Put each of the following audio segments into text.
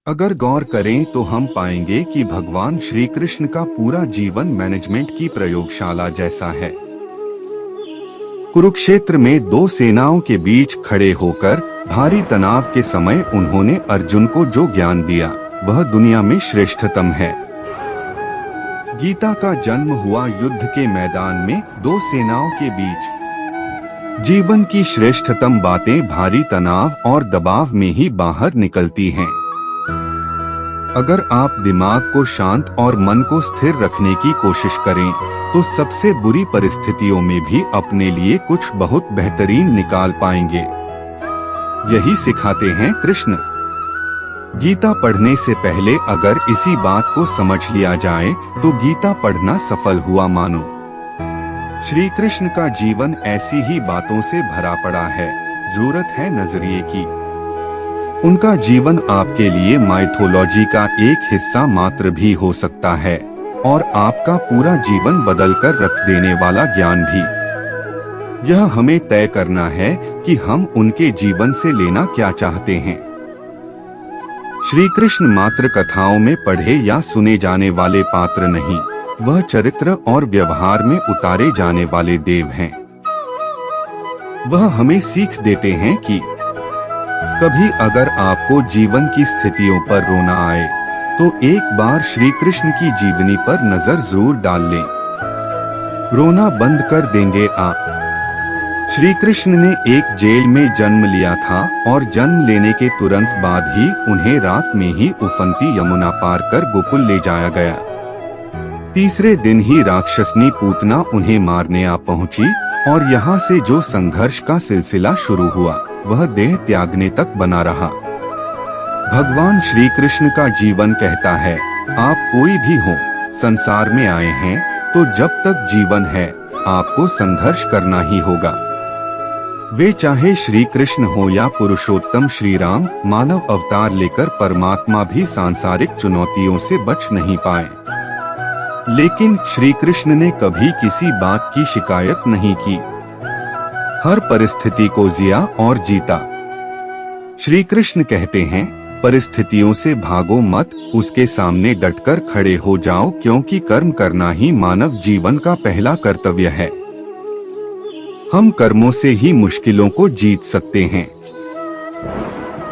अगर गौर करें तो हम पाएंगे कि भगवान श्री कृष्ण का पूरा जीवन मैनेजमेंट की प्रयोगशाला जैसा है। कुरुक्षेत्र में दो सेनाओं के बीच खड़े होकर भारी तनाव के समय उन्होंने अर्जुन को जो ज्ञान दिया वह दुनिया में श्रेष्ठतम है। गीता का जन्म हुआ युद्ध के मैदान में दो सेनाओं के बीच। जीवन की श्रेष्ठतम बातें भारी तनाव और दबाव में ही बाहर निकलती हैं। अगर आप दिमाग को शांत और मन को स्थिर रखने की कोशिश करें तो सबसे बुरी परिस्थितियों में भी अपने लिए कुछ बहुत बेहतरीन निकाल पाएंगे। यही सिखाते हैं कृष्ण। गीता पढ़ने से पहले अगर इसी बात को समझ लिया जाए तो गीता पढ़ना सफल हुआ मानो। श्री कृष्ण का जीवन ऐसी ही बातों से भरा पड़ा है, जरूरत है नजरिए की। उनका जीवन आपके लिए माइथोलॉजी का एक हिस्सा मात्र भी हो सकता है और आपका पूरा जीवन बदल कर रख देने वाला ज्ञान भी। यह हमें तय करना है कि हम उनके जीवन से लेना क्या चाहते हैं। श्री कृष्ण मात्र कथाओं में पढ़े या सुने जाने वाले पात्र नहीं, वह चरित्र और व्यवहार में उतारे जाने वाले देव हैं। वह हमें सीख देते हैं कि कभी अगर आपको जीवन की स्थितियों पर रोना आए तो एक बार श्री कृष्ण की जीवनी पर नजर जरूर डाल लें। रोना बंद कर देंगे आप। श्री कृष्ण ने एक जेल में जन्म लिया था और जन्म लेने के तुरंत बाद ही उन्हें रात में ही उफनती यमुना पार कर गोकुल ले जाया गया। तीसरे दिन ही राक्षसनी पूतना उन्हें मारने आ पहुंची और यहाँ से जो संघर्ष का सिलसिला शुरू हुआ वह देह त्यागने तक बना रहा। भगवान श्री कृष्ण का जीवन कहता है, आप कोई भी हो, संसार में आए हैं तो जब तक जीवन है आपको संघर्ष करना ही होगा। वे चाहे श्री कृष्ण हो या पुरुषोत्तम श्री राम, मानव अवतार लेकर परमात्मा भी सांसारिक चुनौतियों से बच नहीं पाए। लेकिन श्री कृष्ण ने कभी किसी बात की शिकायत नहीं की। हर परिस्थिति को जिया और जीता। श्री कृष्ण कहते हैं, परिस्थितियों से भागो मत, उसके सामने डटकर खड़े हो जाओ, क्योंकि कर्म करना ही मानव जीवन का पहला कर्तव्य है। हम कर्मों से ही मुश्किलों को जीत सकते हैं।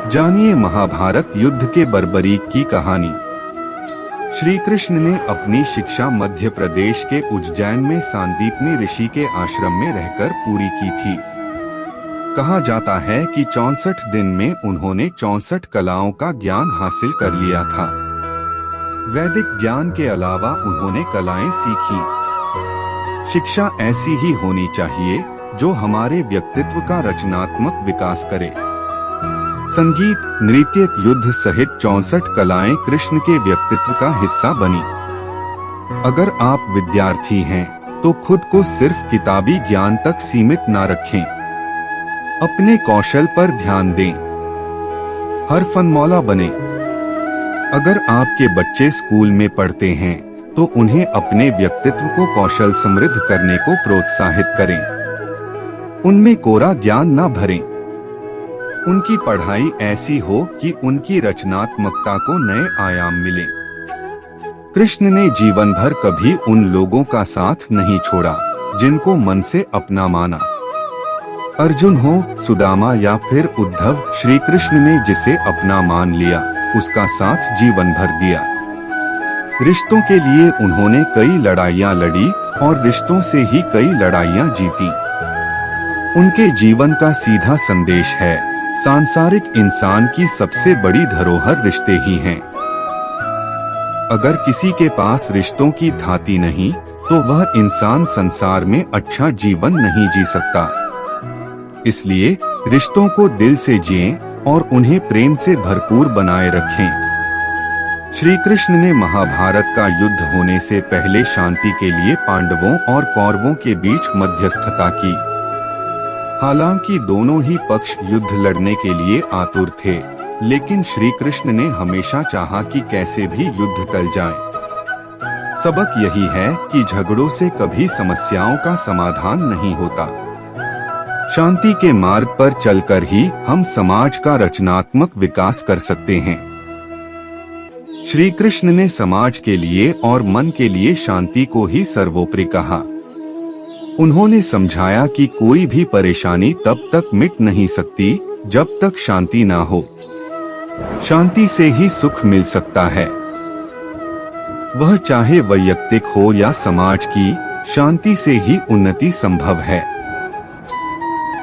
जानिए महाभारत युद्ध के बर्बरीक की कहानी। श्री कृष्ण ने अपनी शिक्षा मध्य प्रदेश के उज्जैन में सांदीपनी ऋषि के आश्रम में रहकर पूरी की थी। कहा जाता है कि 64 दिन में उन्होंने 64 कलाओं का ज्ञान हासिल कर लिया था। वैदिक ज्ञान के अलावा उन्होंने कलाएं सीखी। शिक्षा ऐसी ही होनी चाहिए जो हमारे व्यक्तित्व का रचनात्मक विकास करे। संगीत, नृत्य, युद्ध सहित 64 कलाएं कृष्ण के व्यक्तित्व का हिस्सा बनी। अगर आप विद्यार्थी हैं तो खुद को सिर्फ किताबी ज्ञान तक सीमित न रखें। अपने कौशल पर ध्यान दें। हर फनमौला बने। अगर आपके बच्चे स्कूल में पढ़ते हैं तो उन्हें अपने व्यक्तित्व को कौशल समृद्ध करने को प्रोत्साहित करें। उनमें कोरा ज्ञान न भरें। उनकी पढ़ाई ऐसी हो कि उनकी रचनात्मकता को नए आयाम मिले। कृष्ण ने जीवन भर कभी उन लोगों का साथ नहीं छोड़ा जिनको मन से अपना माना। अर्जुन हो, सुदामा या फिर उद्धव, श्री कृष्ण ने जिसे अपना मान लिया उसका साथ जीवन भर दिया। रिश्तों के लिए उन्होंने कई लड़ाइयाँ लड़ी और रिश्तों से ही कई लड़ाइयाँ जीती। उनके जीवन का सीधा संदेश है, सांसारिक इंसान की सबसे बड़ी धरोहर रिश्ते ही हैं। अगर किसी के पास रिश्तों की धाती नहीं तो वह इंसान संसार में अच्छा जीवन नहीं जी सकता। इसलिए रिश्तों को दिल से जिएं और उन्हें प्रेम से भरपूर बनाए रखें। श्री कृष्ण ने महाभारत का युद्ध होने से पहले शांति के लिए पांडवों और कौरवों के बीच मध्यस्थता की। हालांकि दोनों ही पक्ष युद्ध लड़ने के लिए आतुर थे, लेकिन श्री कृष्ण ने हमेशा चाहा कि कैसे भी युद्ध टल जाए। सबक यही है कि झगड़ों से कभी समस्याओं का समाधान नहीं होता। शांति के मार्ग पर चलकर ही हम समाज का रचनात्मक विकास कर सकते हैं। श्री कृष्ण ने समाज के लिए और मन के लिए शांति को ही सर्वोपरि कहा। उन्होंने समझाया कि कोई भी परेशानी तब तक मिट नहीं सकती जब तक शांति ना हो। शांति से ही सुख मिल सकता है, वह चाहे वैयक्तिक हो या समाज की। शांति से ही उन्नति संभव है।